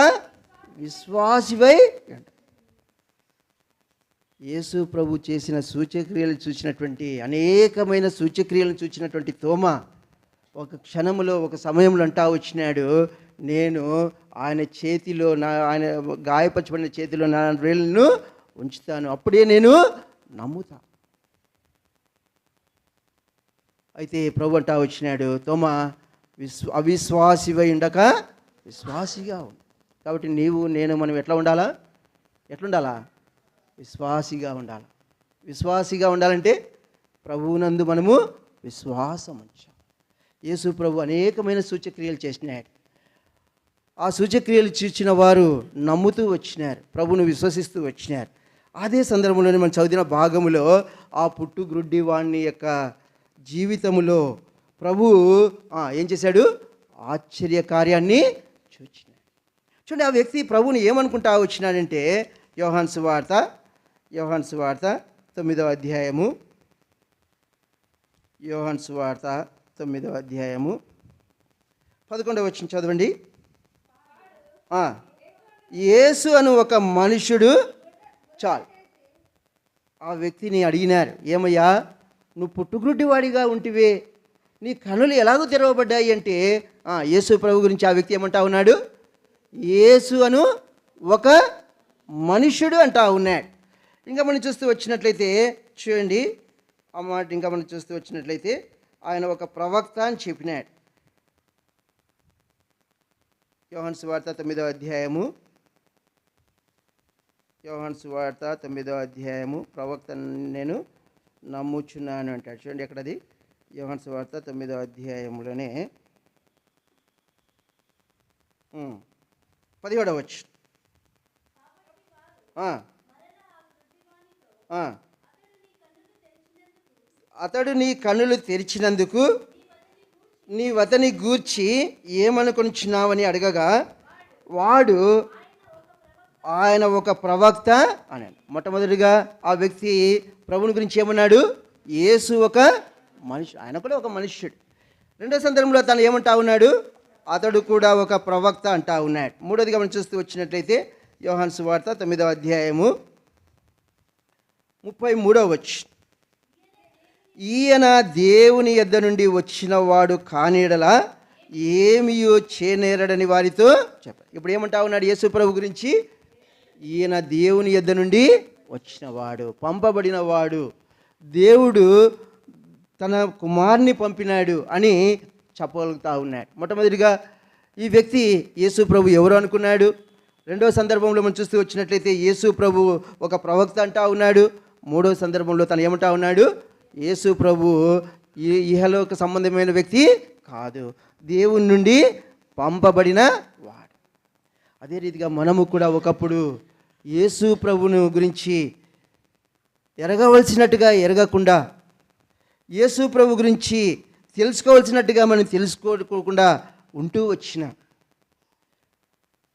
Speaker 1: విశ్వాసివై. యేసు ప్రభు చేసిన సూచక్రియలు చూసినటువంటి, అనేకమైన సూచక్రియలను చూసినటువంటి తోమ ఒక క్షణములో, ఒక సమయంలో వచ్చినాడు, నేను ఆయన చేతిలో, ఆయన గాయపరచబడిన చేతిలో నా వ్రేలును ఉంచుతాను, అప్పుడే నేను నమ్ముతా. అయితే ప్రభు వచ్చినాడు, తోమ అవిశ్వాసివై ఉండక విశ్వాసిగా ఉంది. కాబట్టి నీవు నేను మనం ఎట్లుండాలా? విశ్వాసిగా ఉండాలి. విశ్వాసిగా ఉండాలంటే ప్రభువునందు మనము విశ్వాసం ఉంచాలి. యేసు ప్రభు అనేకమైన సూచక్రియలు చేసినాడు. ఆ సూచక్రియలు చూచిన వారు నమ్ముతూ వచ్చినారు, ప్రభువును విశ్వసిస్తూ వచ్చినారు. అదే సందర్భంలోనే మనం చదివిన భాగములో ఆ పుట్టుగ్రుడ్డి వాణ్ణి యొక్క జీవితములో ప్రభువు ఏం చేశాడు? ఆశ్చర్య కార్యాన్ని చూచినాడు. చూడండి, ఆ వ్యక్తి ప్రభువుని ఏమనుకుంటా వచ్చినాడంటే, యోహాను సువార్త 9వ అధ్యాయము, యోహాను సువార్త 9వ అధ్యాయము 11వ వచనం చదవండి. యేసు అను ఒక మనుషుడు చాలు. ఆ వ్యక్తిని అడిగినారు, ఏమయ్యా నువ్వు పుట్టుగ్రుడ్డి వాడిగా ఉంటివే, నీ కనులు ఎలాగో తెరవబడ్డాయి అంటే యేసు ప్రభు గురించి ఆ వ్యక్తి ఏమంటా ఉన్నాడు? యేసు అను ఒక మనుషుడు అంటా ఉన్నాడు. ఇంకా మనం చూస్తూ వచ్చినట్లయితే చూడండి, ఆ మాట ఇంకా మనం చూస్తూ వచ్చినట్లయితే ఆయన ఒక ప్రవక్త అని చెప్పినాడు. యోహాను సువార్త 9వ అధ్యాయము, యోహాను సువార్త 9వ అధ్యాయము, ప్రవక్త నేను నమ్ముచున్నాను అంటాడు. చూడండి ఎక్కడది? యోహాను సువార్త 9వ అధ్యాయంలోనే 17వ వచనం. అతడు నీ కన్నులు తెరిచినందుకు నీవతని గూర్చి ఏమనుకొనిచున్నావని అడగగా వాడు ఆయన ఒక ప్రవక్త అన్నాడు. మొట్టమొదటిగా ఆ వ్యక్తి ప్రభుని గురించి ఏమన్నాడు? యేసు ఒక మనుషుడు, ఆయన కూడా ఒక మనుష్యుడు. రెండో సందర్భంలో తను ఏమంటా ఉన్నాడు? అతడు కూడా ఒక ప్రవక్త అంటా ఉన్నాడు. మూడోదిగా మనం చూస్తూ వచ్చినట్లయితే యోహాను సువార్త 9వ అధ్యాయము 33వ వచనం. ఈయన దేవుని యొద్ద నుండి వచ్చిన వాడు కానీడలా ఏమియో చేనేరడని వారితో చెప్పారు. ఇప్పుడు ఏమంటా ఉన్నాడు యేసు ప్రభు గురించి? ఈయన దేవుని యొద్ద నుండి వచ్చినవాడు, పంపబడిన వాడు, దేవుడు తన కుమారుని పంపినాడు అని చెప్పగలుగుతా ఉన్నాడు. మొట్టమొదటిగా ఈ వ్యక్తి యేసు ప్రభు ఎవరు అనుకున్నాడు? రెండో సందర్భంలో మనం చూస్తూ వచ్చినట్లయితే యేసు ప్రభు ఒక ప్రవక్త అంటా ఉన్నాడు. మూడో సందర్భంలో తను ఏమంటా ఉన్నాడు? యేసు ప్రభు ఈ ఇహలోక సంబంధమైన వ్యక్తి కాదు, దేవుని నుండి పంపబడిన వాడు. అదే రీతిగా మనము కూడా ఒకప్పుడు యేసు ప్రభును గురించి ఎరగవలసినట్టుగా ఎరగకుండా, యేసు ప్రభు గురించి తెలుసుకోవాల్సినట్టుగా మనం తెలుసుకోకుండా ఉంటూ వచ్చినాం.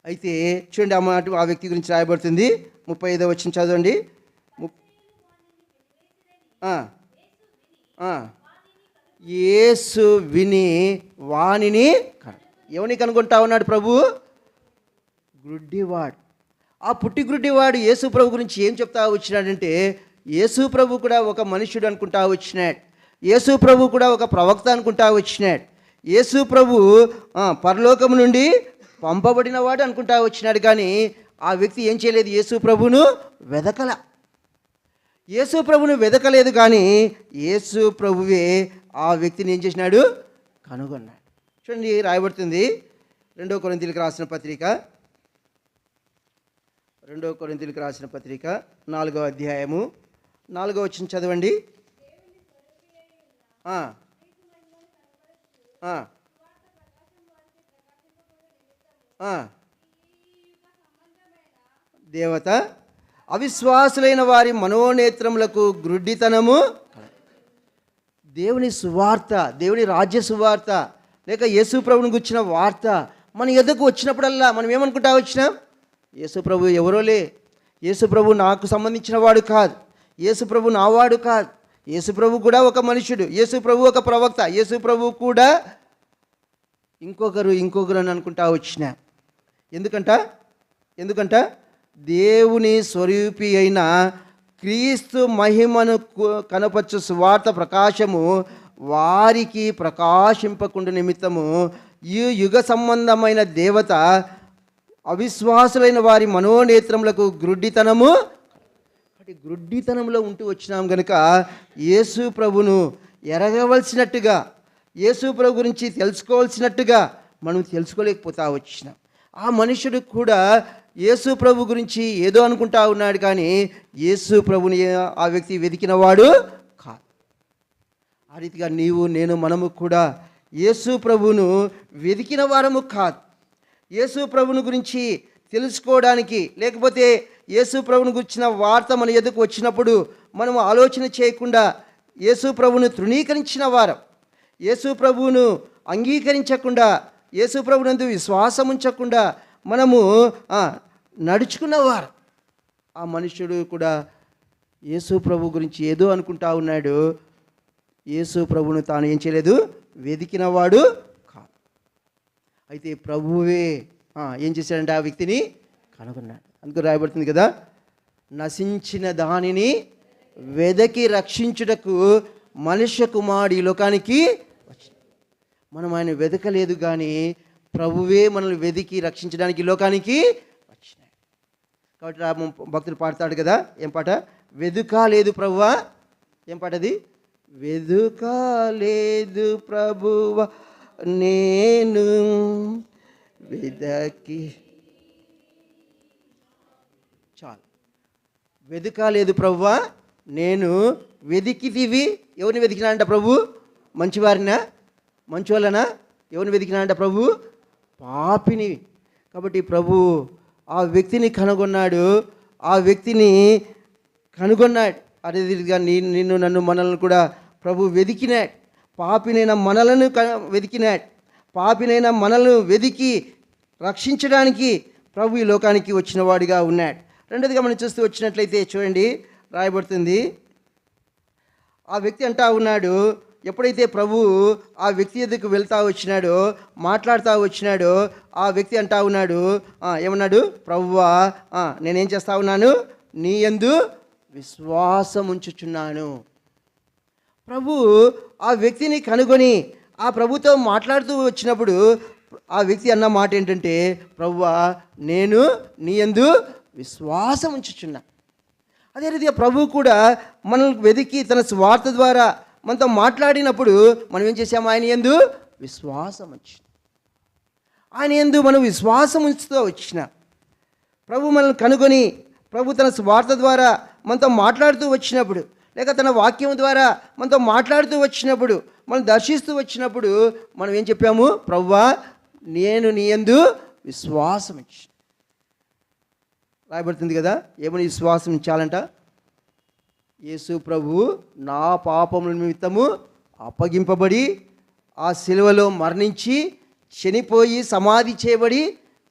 Speaker 1: అయితే చూడండి, ఆ మాట ఆ వ్యక్తి గురించి రాయబడుతుంది. 35వ వచనం చదవండి. యేసు విని వానిని ఎవరిని కనుగొంటా ఉన్నాడు ప్రభు? గ్రుడ్డివాడు. ఆ పుట్టి గ్రుడ్డివాడు యేసు ప్రభు గురించి ఏం చెప్తా వచ్చినాడంటే, యేసు ప్రభు కూడా ఒక మనుష్యుడు అనుకుంటా వచ్చినాడు, యేసు ప్రభు కూడా ఒక ప్రవక్త అనుకుంటా వచ్చినాడు, యేసు ప్రభు పరలోకము నుండి పంపబడిన వాడు అనుకుంటా వచ్చినాడు. కానీ ఆ వ్యక్తి ఏం చేయలేదు? యేసు ప్రభును వెదకల. యేసు ప్రభును వెదకలేదు, కానీ యేసు ప్రభువే ఆ వ్యక్తిని ఏం చేసినాడు? కనుగొన్నాడు. చూడండి, రాయబడుతుంది 2 కొరింథీయులకు రాసిన పత్రిక, 2 కొరింథీయులకు రాసిన పత్రిక 4వ అధ్యాయము 4వ వచనం చదవండి. దేవత అవిశ్వాసులైన వారి మనోనేత్రములకు గ్రుడ్డితనము. దేవుని సువార్త, దేవుని రాజ్య సువార్త, లేక యేసు ప్రభుని గుర్చిన వార్త మన ఎదుకు వచ్చినప్పుడల్లా మనం ఏమనుకుంటా వచ్చినాం? యేసు ప్రభు ఎవరోలే, యేసు ప్రభు నాకు సంబంధించిన వాడు కాదు, యేసు ప్రభు నావాడు కాదు, యేసు ప్రభు కూడా ఒక మనుషుడు, యేసు ప్రభు ఒక ప్రవక్త, యేసు ప్రభు కూడా ఇంకొకరు అని అనుకుంటా వచ్చినా. ఎందుకంట దేవుని స్వరూపి అయిన క్రీస్తు మహిమను కనపరచు సువార్త ప్రకాశము వారికి ప్రకాశింపకుండా నిమిత్తము ఈ యుగ సంబంధమైన దేవత అవిశ్వాసులైన వారి మనోనేత్రములకు గ్రుడ్డితనము. గ్రుడ్డితనంలో ఉంటూ వచ్చినాం కనుక యేసు ప్రభును ఎరగవలసినట్టుగా, యేసు ప్రభు గురించి తెలుసుకోవాల్సినట్టుగా మనం తెలుసుకోలేకపోతా వచ్చినాం. ఆ మనుషుడు కూడా యేసు ప్రభు గురించి ఏదో అనుకుంటా ఉన్నాడు, కానీ యేసు ప్రభుని ఆ వ్యక్తి వెతికినవాడు కాదు. ఆ రీతిగా నీవు నేను మనము కూడా యేసు ప్రభువును వెదికిన వారము కాదు. యేసు ప్రభువుని గురించి తెలుసుకోవడానికి, లేకపోతే యేసు ప్రభువుని గురించిన వార్త మన ఎదుకు వచ్చినప్పుడు మనము ఆలోచన చేయకుండా యేసు ప్రభువును తృణీకరించిన వారం, యేసు ప్రభువును అంగీకరించకుండా, యేసు ప్రభువునందు విశ్వాసం ఉంచకుండా మనము నడుచుకున్నవారు. ఆ మనుష్యుడు కూడా యేసు ప్రభు గురించి ఏదో అనుకుంటా ఉన్నాడు. యేసు ప్రభువును తాను ఏం చేయలేదు, వెదికినవాడు కాదు. అయితే ప్రభువే ఏం చేశాడంటే ఆ వ్యక్తిని కనుగొన్నాడు. అందుకు రాయబడుతుంది కదా, నశించిన దానిని వెదకి రక్షించుటకు మనుష్య కుమారుడు ఈ లోకానికి వచ్చిన. మనం ఆయన వెదకలేదు, కానీ ప్రభువే మనల్ని వెదికి రక్షించడానికి ఈ లోకానికి వచ్చినాయి. కాబట్టి భక్తుడు పాడతాడు కదా, ఏం పాట? వెదుకాలేదు ప్రభువా. ఏం పాట అది? వెదుకాలేదు ప్రభువా నేను వెదకి. చాలు. వెదుకాలేదు ప్రభువా నేను వెదికితివి. ఎవరిని వెతికినాడంట ప్రభు? మంచివారినా, మంచి వాళ్ళనా? ఎవరిని వెతికినాడంట ప్రభు? పాపిని. కాబట్టి ప్రభు ఆ వ్యక్తిని కనుగొన్నాడు. ఆ వ్యక్తిని కనుగొన్నాడు. అదే రీతిగా నిన్ను నన్ను మనల్ని కూడా ప్రభు వెతికినాడు. పాపినైన మనలను వెతికినాడు. పాపినైన మనల్ని వెతికి రక్షించడానికి ప్రభు ఈ లోకానికి వచ్చిన వాడిగా ఉన్నాడు. రెండోదిగా మనం చూస్తూ వచ్చినట్లయితే చూడండి, రాయబడుతుంది, ఆ వ్యక్తి అంటా ఉన్నాడు, ఎప్పుడైతే ప్రభు ఆ వ్యక్తి ఎదుకు వెళ్తా వచ్చినాడో, మాట్లాడుతూ వచ్చినాడో, ఆ వ్యక్తి అంటా ఉన్నాడు, ఏమన్నాడు? ప్రభువా నేనేం చేస్తా ఉన్నాను? నీ యందు విశ్వాసం ఉంచుచున్నాను. ప్రభు ఆ వ్యక్తిని కనుగొని ఆ ప్రభుతో మాట్లాడుతూ వచ్చినప్పుడు ఆ వ్యక్తి అన్న మాట ఏంటంటే, ప్రభువా నేను నీ యందు విశ్వాసం ఉంచుచున్నా. అదే రీతిగా ప్రభు కూడా మనల్ని వెతికి తన స్వార్థ ద్వారా మనతో మాట్లాడినప్పుడు మనం ఏం చేసాము? ఆయన యందు విశ్వాసం ఉంచి, ఆయన యందు మనం విశ్వాసం ఉంచుతూ వచ్చిన ప్రభు మనల్ని కనుగొని, ప్రభు తన స్వార్థ ద్వారా మనతో మాట్లాడుతూ వచ్చినప్పుడు, లేక తన వాక్యం ద్వారా మనతో మాట్లాడుతూ వచ్చినప్పుడు, మనం దర్శిస్తూ వచ్చినప్పుడు మనం ఏం చెప్పాము? ప్రభువా నేను నీ యందు విశ్వాసం ఇచ్చి. రాయబడుతుంది కదా, ఏమని విశ్వాసం ఇచ్చాలంట? యేసు ప్రభు నా పాపముల నిమిత్తము అప్పగింపబడి ఆ శిలువలో మరణించి చనిపోయి సమాధి చేయబడి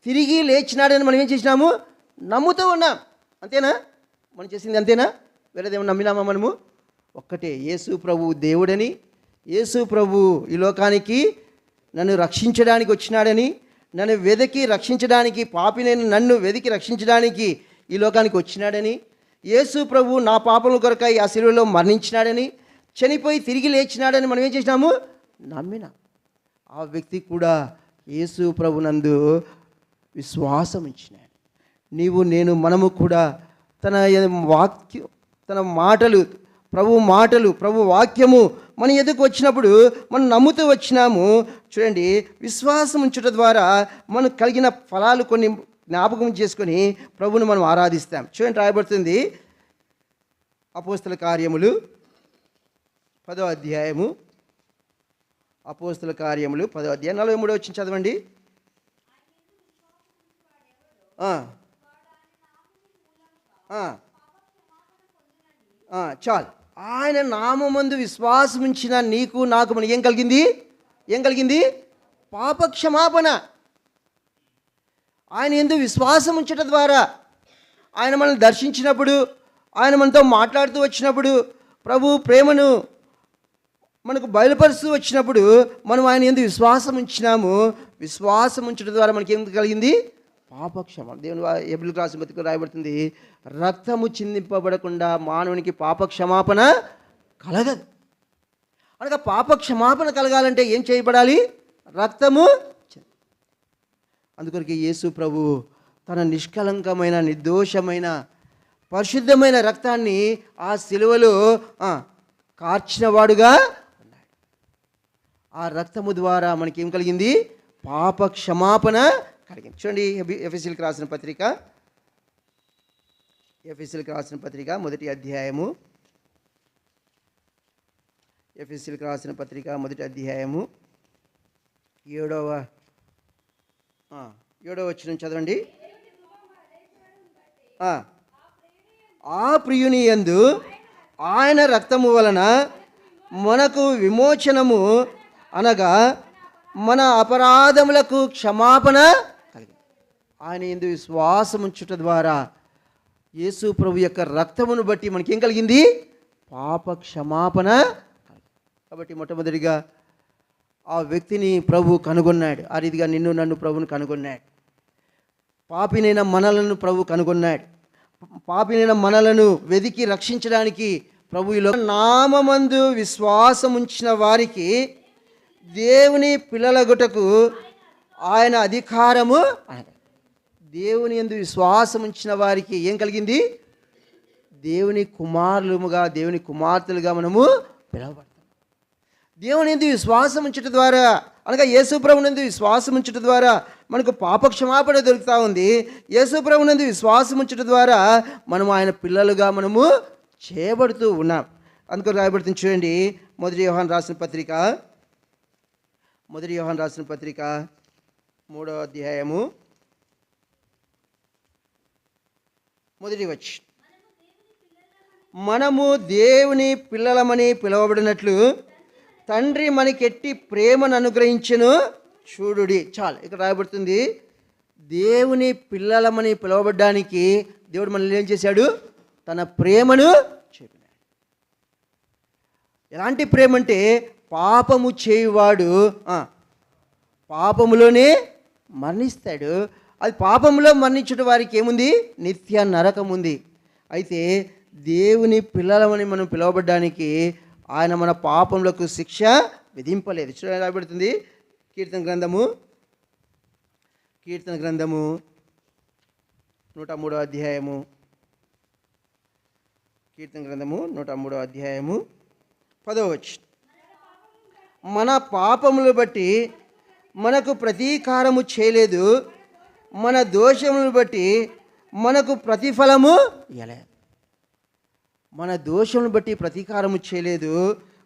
Speaker 1: తిరిగి లేచినాడని మనం ఏం చేసినాము? నమ్ముతూ ఉన్నాం. అంతేనా? మనం చేసింది అంతేనా? వేరేదేమో నమ్మినామా మనము? ఒక్కటే, యేసు ప్రభు దేవుడని, యేసు ప్రభు ఈ లోకానికి నన్ను రక్షించడానికి వచ్చినాడని, నన్ను వెతికి రక్షించడానికి, పాపినైన నన్ను వెతికి రక్షించడానికి ఈ లోకానికి వచ్చినాడని, యేసు ప్రభు నా పాపముల కొరకై ఆ శిలువలో మరణించినాడని, చనిపోయి తిరిగి లేచినాడని మనం ఏం చేసినాము? నమ్మినాం. ఆ వ్యక్తి కూడా యేసు ప్రభునందు విశ్వాసం ఇచ్చినాడు. నీవు నేను మనము కూడా తన వాక్యం, తన మాటలు, ప్రభు వాక్యము మన ఎదుకు వచ్చినప్పుడు మనం నమ్ముతూ వచ్చినాము. చూడండి, విశ్వాసం ఉంచుట ద్వారా మనకు కలిగిన ఫలాలు కొన్ని జ్ఞాపకం చేసుకొని ప్రభువును మనం ఆరాధిస్తాం. చూడండి, రాయబడుతుంది అపోస్తల కార్యములు 10వ అధ్యాయము. అపోస్తల కార్యములు 10వ అధ్యాయం 43వ వచనం చదవండి. చాలు. ఆయన నామమందు విశ్వాసం ఉంచిన నీకు నాకు మన ఏం కలిగింది? పాపక్షమాపణ. ఆయన యందు విశ్వాసం ఉంచడం ద్వారా, ఆయన మనల్ని దర్శించినప్పుడు, ఆయన మనతో మాట్లాడుతూ వచ్చినప్పుడు, ప్రభు ప్రేమను మనకు బయలుపరుస్తూ వచ్చినప్పుడు మనం ఆయన యందు విశ్వాసం ఉంచినాము. విశ్వాసం ఉంచడం ద్వారా మనకి ఏం కలిగింది? పాపక్షమ. దేవుని హెబ్రీయులకు రాసిన పత్రికలో రాయబడుతుంది, రక్తము చిందింపబడకుండా మానవునికి పాపక్షమాపణ కలగదు. అనగా పాపక్షమాపణ కలగాలంటే ఏం చేయబడాలి? రక్తము. అందుకొరకు యేసు ప్రభు తన నిష్కలంకమైన, నిర్దోషమైన, పరిశుద్ధమైన రక్తాన్ని ఆ శిలువలో కార్చినవాడుగా ఉన్నాడు. ఆ రక్తము ద్వారా మనకేం కలిగింది? పాపక్షమాపణ కలిగింది. చూడండి, ఎఫెసీయులకు రాసిన పత్రిక మొదటి అధ్యాయము. ఎఫెసీయులకు రాసిన పత్రిక మొదటి అధ్యాయము ఏడవ వచనం చదవండి. ఆ ప్రియుని యందు ఆయన రక్తము వలన మనకు విమోచనము, అనగా మన అపరాధములకు క్షమాపణ కలిగింది. ఆయన యందు విశ్వాసం ఉంచుట ద్వారా యేసు ప్రభు యొక్క రక్తమును బట్టి మనకేం కలిగింది? పాప క్షమాపణ. కాబట్టి మొట్టమొదటిగా ఆ వ్యక్తిని ప్రభు కనుగొన్నాడు. ఆ రీతిగా నిన్ను నన్ను ప్రభుని కనుగొన్నాడు. పాపినైన మనలను ప్రభు కనుగొన్నాడు. పాపినైన మనలను వెదికి రక్షించడానికి ప్రభు ఈలో నామమందు విశ్వాసం ఉంచిన వారికి దేవుని పిల్లలగుటకు ఆయన అధికారము. దేవుని యందు విశ్వాసం ఉంచిన వారికి ఏం కలిగింది? దేవుని కుమారులుగా, దేవుని కుమార్తెలుగా మనము పిలవబడతాం. దేవుని యందు విశ్వాసం ఉంచట ద్వారా, అనగా యేసు ప్రభునందు విశ్వాసం ఉంచట ద్వారా మనకు పాపక్షమాపణ దొరుకుతూ ఉంది. యేసు ప్రభునందు విశ్వాసం ఉంచట ద్వారా మనము ఆయన పిల్లలుగా మనము చేయబడుతూ ఉన్నాం. అందుకు రాయబడుతుంది చూడండి, మొదటి యోహాను రాసిన పత్రిక 3వ అధ్యాయము 1వ వచనం. మనము దేవుని పిల్లలమని పిలువబడినట్లు తండ్రి మనకెట్టి ప్రేమను అనుగ్రహించెను చూడుడి. చాలు, ఇక్కడ రాయబడుతుంది దేవుని పిల్లలమని పిలువబడ్డానికి దేవుడు మనల్ని ఏం చేశాడు? తన ప్రేమను చెప్పినాడు. ఎలాంటి ప్రేమ అంటే, పాపము చేయువాడు పాపములోనే మరణిస్తాడు. అది పాపములో మరణించుట వారికి ఏముంది? నిత్య నరకం ఉంది. అయితే దేవుని పిల్లలమని మనం పిలువబడ్డానికి ఆయన మన పాపములకు శిక్ష విధింపలేదు. చూడండి, రాయబడుతుంది కీర్తన గ్రంథము 103వ అధ్యాయము. కీర్తన గ్రంథము 103వ అధ్యాయము 10వ వచనం. మన పాపములు బట్టి మనకు ప్రతీకారము చేయలేదు, మన దోషములను బట్టి మనకు ప్రతిఫలము ఇయ్యలేదు. మన దోషములను బట్టి ప్రతీకారము చేయలేదు,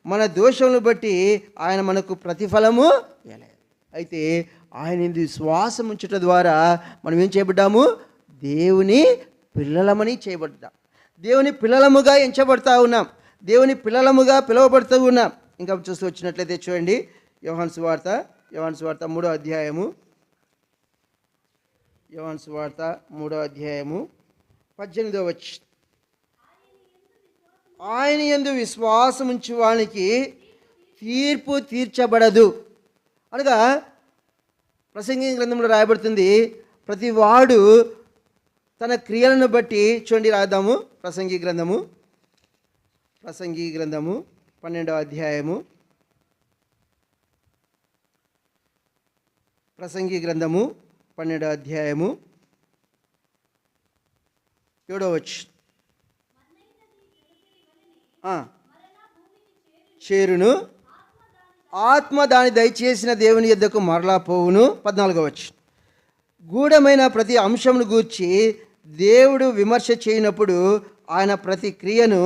Speaker 1: మన దోషములను బట్టి ఆయన మనకు ప్రతిఫలము ఇయ్యలేదు. అయితే ఆయన విశ్వాసం ఉంచుట ద్వారా మనం ఏం చేయబడ్డాము? దేవుని పిల్లలమని చేయబడ్డాం. దేవుని పిల్లలముగా ఎంచబడతా ఉన్నాం. దేవుని పిల్లలముగా పిలువబడుతూ ఉన్నాం. ఇంకా చూస్తూ వచ్చినట్లయితే చూడండి, యోహాను సువార్త 3వ అధ్యాయము. యోహాను సువార్త 3వ అధ్యాయము 18వ వచనం. ఆయన యందు విశ్వాసం ఉంచు వానికి తీర్పు తీర్చబడదు. అనగా ప్రసంగి గ్రంథంలో రాయబడుతుంది, ప్రతి వాడు తన క్రియలను బట్టి. చూడండి, రాద్దాము. ప్రసంగి గ్రంథము 12వ అధ్యాయము. ప్రసంగి గ్రంథము 12వ అధ్యాయము 7వ వచనం. చేరును, ఆత్మ దాని దయచేసిన దేవుని యొద్దకు మరలా పోవును. 14వ వచనం. గూఢమైన ప్రతి అంశమును గూర్చి దేవుడు విమర్శ చేయనప్పుడు ఆయన ప్రతి క్రియను,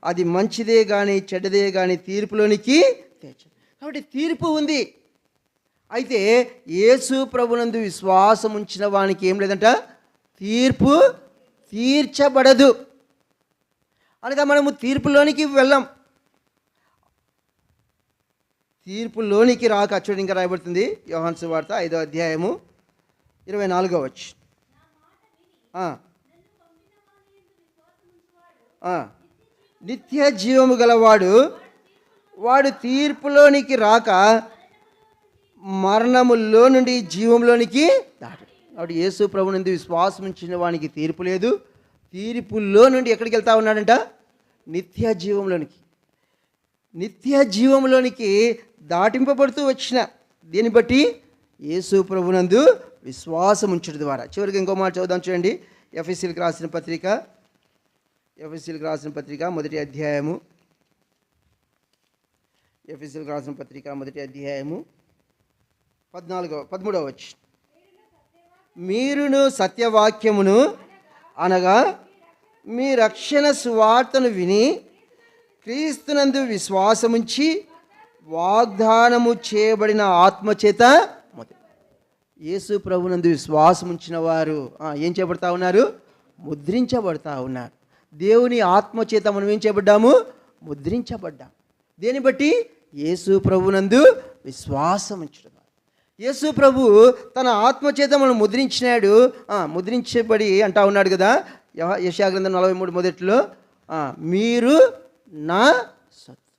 Speaker 1: అది మంచిదే కానీ చెడ్డదే కానీ, తీర్పులోనికి తెచ్చాడు. కాబట్టి తీర్పు ఉంది. అయితే యేసు ప్రభునందు విశ్వాసం ఉంచిన వానికి ఏం లేదంట? తీర్పు తీర్చబడదు. అనగా మనము తీర్పులోనికి వెళ్ళాం. తీర్పులోనికి రాక, చూడండి, ఇంకా రాయబడుతుంది యోహాను సువార్త 5వ అధ్యాయము 24వ వచనం. నిత్య జీవము గలవాడు వాడు తీర్పులోనికి రాక మరణములో నుండి జీవంలోనికి దాటాడు. కాబట్టి యేసు ప్రభునందు విశ్వాసం ఉంచిన వానికి తీర్పు లేదు. తీర్పులో నుండి ఎక్కడికి వెళ్తా ఉన్నాడంట? నిత్య జీవంలోనికి. నిత్య జీవంలోనికి దాటింపబడుతూ వచ్చిన దీన్ని బట్టి యేసు ప్రభునందు విశ్వాసం ఉంచడం ద్వారా. చివరికి ఇంకో మాట చదువుదాం, చూడండి. ఎఫెసీయులకు రాసిన పత్రిక మొదటి అధ్యాయము. ఎఫెసీయులకు రాసిన పత్రిక మొదటి అధ్యాయము 13వ వచనం. మీరును సత్యవాక్యమును, అనగా మీ రక్షణ సువార్తను విని క్రీస్తునందు విశ్వాసముంచి వాగ్దానము చేయబడిన ఆత్మచేత యేసు ప్రభునందు విశ్వాసం ఉంచిన వారు ఏం చేయబడతా ఉన్నారు? ముద్రించబడతా ఉన్నారు. దేవుని ఆత్మచేత మనం ఏం చేయబడ్డాము? ముద్రించబడ్డాం. దేన్ని బట్టి? యేసు ప్రభునందు విశ్వాసం ఉంచడం. యేసు ప్రభు తన ఆత్మచేత మనం ముద్రించినాడు. ముద్రించబడి అంటా ఉన్నాడు కదా యెషయా గ్రంథం 43 మొదట్లో, మీరు నా సొత్తు.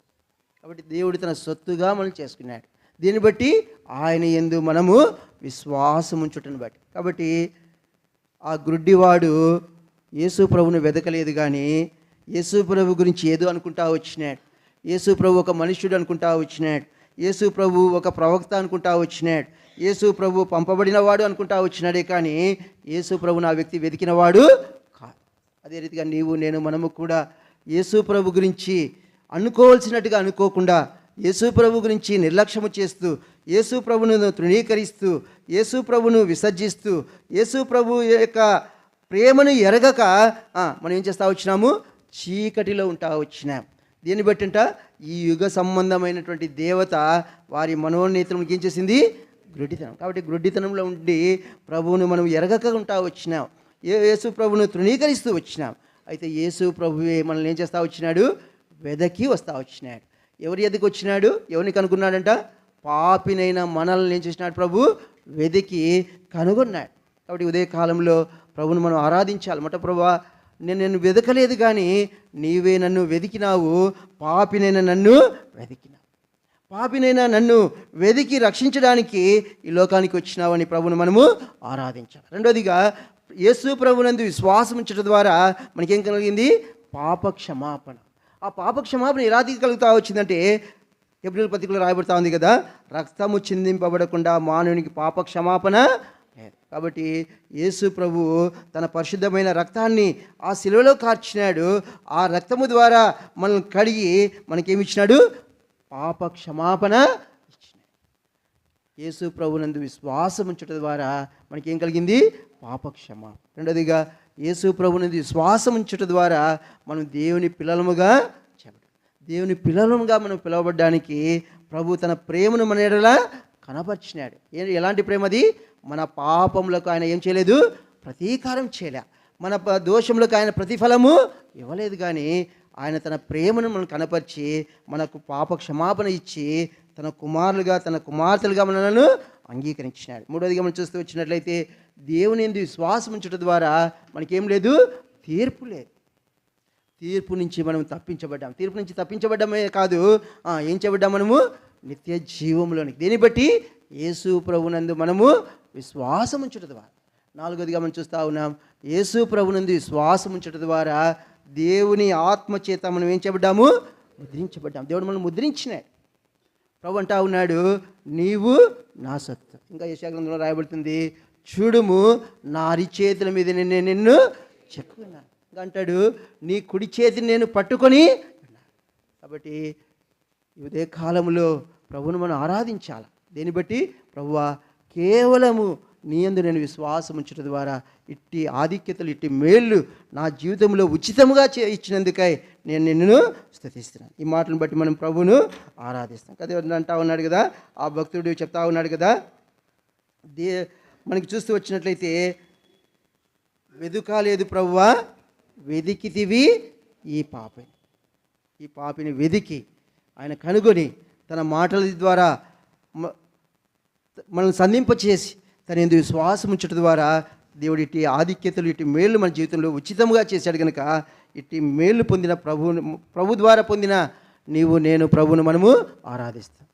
Speaker 1: కాబట్టి దేవుడు తన సొత్తుగా మనం చేసుకున్నాడు. దీన్ని బట్టి ఆయన యందు మనము విశ్వాసం ఉంచుటను బట్టి. కాబట్టి ఆ గ్రుడ్డివాడు యేసు ప్రభుని వెదకలేదు, కానీ యేసు ప్రభు గురించి ఏదో అనుకుంటా వచ్చినాడు. యేసు ప్రభు ఒక మనుష్యుడు అనుకుంటా వచ్చినాడు. యేసు ప్రభు ఒక ప్రవక్త అనుకుంటా వచ్చినాడు. యేసు ప్రభు పంపబడినవాడు అనుకుంటా వచ్చినాడే, కానీ యేసు ప్రభు నా వ్యక్తి వెతికినవాడు కాదు. అదే రీతిగా నీవు నేను మనము కూడా యేసు ప్రభు గురించి అనుకోవాల్సినట్టుగా అనుకోకుండా, యేసు ప్రభు గురించి నిర్లక్ష్యము చేస్తూ, యేసు ప్రభును తృణీకరిస్తూ, యేసు ప్రభును విసర్జిస్తూ, యేసు ప్రభు యొక్క ప్రేమను ఎరగక మనం ఏం చేస్తూ వచ్చినాము? చీకటిలో ఉంటా వచ్చినాం. దీన్ని బట్టి ఈ యుగ సంబంధమైనటువంటి దేవత వారి మనోనేత్రంకి ఏం చేసింది? గ్రుడ్డితనం. కాబట్టి గ్రుడ్డితనంలో ఉండి ప్రభువును మనం ఎరగక ఉంటా వచ్చినాం. యేసు ప్రభును తృణీకరిస్తూ వచ్చినాం. అయితే యేసు ప్రభువే మనల్ని ఏం చేస్తూ వచ్చినాడు? వెదకి వస్తూ వచ్చినాడు. ఎవరి ఎదుకు వచ్చినాడు? ఎవరిని కనుగొన్నాడంట? పాపినైన మనల్ని ఏం చేసినాడు? ప్రభు వెదికి కనుగొన్నాడు. కాబట్టి ఉదయకాలంలో ప్రభువును మనం ఆరాధించాలి. ప్రభువా, నేను వెదకలేదు, కానీ నీవే నన్ను వెదికినావు. పాపినైన నన్ను వెదికినావు. పాపినైనా నన్ను వెదికి రక్షించడానికి ఈ లోకానికి వచ్చినావని ప్రభువును మనము ఆరాధించాలి. రెండోదిగా యేసు ప్రభునందు విశ్వాసం ఉంచడం ద్వారా మనకేం కలిగింది? పాప క్షమాపణ. ఆ పాప క్షమాపణ ఎలా కలుగుతా వచ్చిందంటే హెబ్రీయుల పత్రికలో రాయబడతా ఉంది కదా, రక్తము చిందింపబడకుండా మానవునికి పాప క్షమాపణ లేదు. కాబట్టి యేసు ప్రభు తన పరిశుద్ధమైన రక్తాన్ని ఆ శిలువలో కార్చినాడు. ఆ రక్తము ద్వారా మనల్ని కడిగి మనకేమి ఇచ్చినాడు? పాప క్షమాపణ ఇచ్చినాడు. యేసు ప్రభునందు విశ్వాసం ఉంచడం ద్వారా మనకేం కలిగింది? పాప క్షమాపణ. రెండోదిగా యేసు ప్రభునందు విశ్వాసం ఉంచడం ద్వారా మనం దేవుని పిల్లలముగా దేవుని పిల్లలముగా మనం పిలువబడ్డానికి ప్రభు తన ప్రేమను మన ఎడల కనపరిచినాడు. ఎలాంటి ప్రేమ అది? మన పాపములకు ఆయన ఏం చేయలేదు? ప్రతీకారం చేయలే. మన దోషములకు ఆయన ప్రతిఫలము ఇవ్వలేదు, కానీ ఆయన తన ప్రేమను మనం కనపరిచి మనకు పాప క్షమాపణ ఇచ్చి తన కుమారులుగా తన కుమార్తెలుగా మనలను అంగీకరించినాడు. మూడోదిగా మనం చూస్తూ వచ్చినట్లయితే దేవుని యందు విశ్వాసం ఉంచడం ద్వారా మనకేం లేదు? తీర్పు లేదు. తీర్పు నుంచి మనం తప్పించబడ్డాం. తీర్పు నుంచి తప్పించబడ్డమే కాదు, ఏం చేయబడ్డాం? మనము నిత్య జీవంలోనికి. దీన్ని బట్టి యేసు ప్రభునందు మనము విశ్వాసం ఉంచడం ద్వారా. నాలుగోదిగా మనం చూస్తూ ఉన్నాం, యేసు ప్రభునందు విశ్వాసం ఉంచడం ద్వారా దేవుని ఆత్మచేత మనం ఏం చేయబడ్డాము? ముద్రించబడ్డాం. దేవుడు మనం ముద్రించినాడు. ప్రభు అంటా ఉన్నాడు, నీవు నా సొత్తు. ఇంకా యెషయా గ్రంథంలో రాయబడుతుంది, చూడుము నా అరిచేతుల మీద నేను నిన్ను చెక్కున్నాను. ఇంకా అంటాడు, నీ కుడి చేతిని నేను పట్టుకొని. కాబట్టి ఇదే కాలంలో ప్రభువును మనం ఆరాధించాలి. దీన్ని బట్టి ప్రభువా, కేవలము నీ యందు నేను విశ్వాసం ఉంచడం ద్వారా ఇట్టి ఆధిక్యతలు, ఇట్టి మేళ్ళు నా జీవితంలో ఉచితముగా ఇచ్చినందుకై నేను నిన్ను స్తుతిస్తున్నాను. ఈ మాటలను బట్టి మనం ప్రభువును ఆరాధిస్తాం. అదే అంటా ఉన్నాడు కదా, ఆ భక్తుడు చెప్తా ఉన్నాడు కదా, మనకి చూస్తూ వచ్చినట్లయితే, వెదుకాలేదు ప్రభువా, వెదికితివి ఈ పాపిని వెదికి ఆయన కనుగొని తన మాటల ద్వారా మనల్ని సంధింపచేసి తన యందు విశ్వాసం ఉంచడం ద్వారా దేవుడు ఇట్టి ఆధిక్యతలు, ఇట్టి మేళ్ళు మన జీవితంలో ఉచితంగా చేశాడు. కనుక ఇట్టి మేళ్ళు పొందిన ప్రభు ద్వారా పొందిన నీవు నేను ప్రభువును మనము ఆరాధిస్తాం.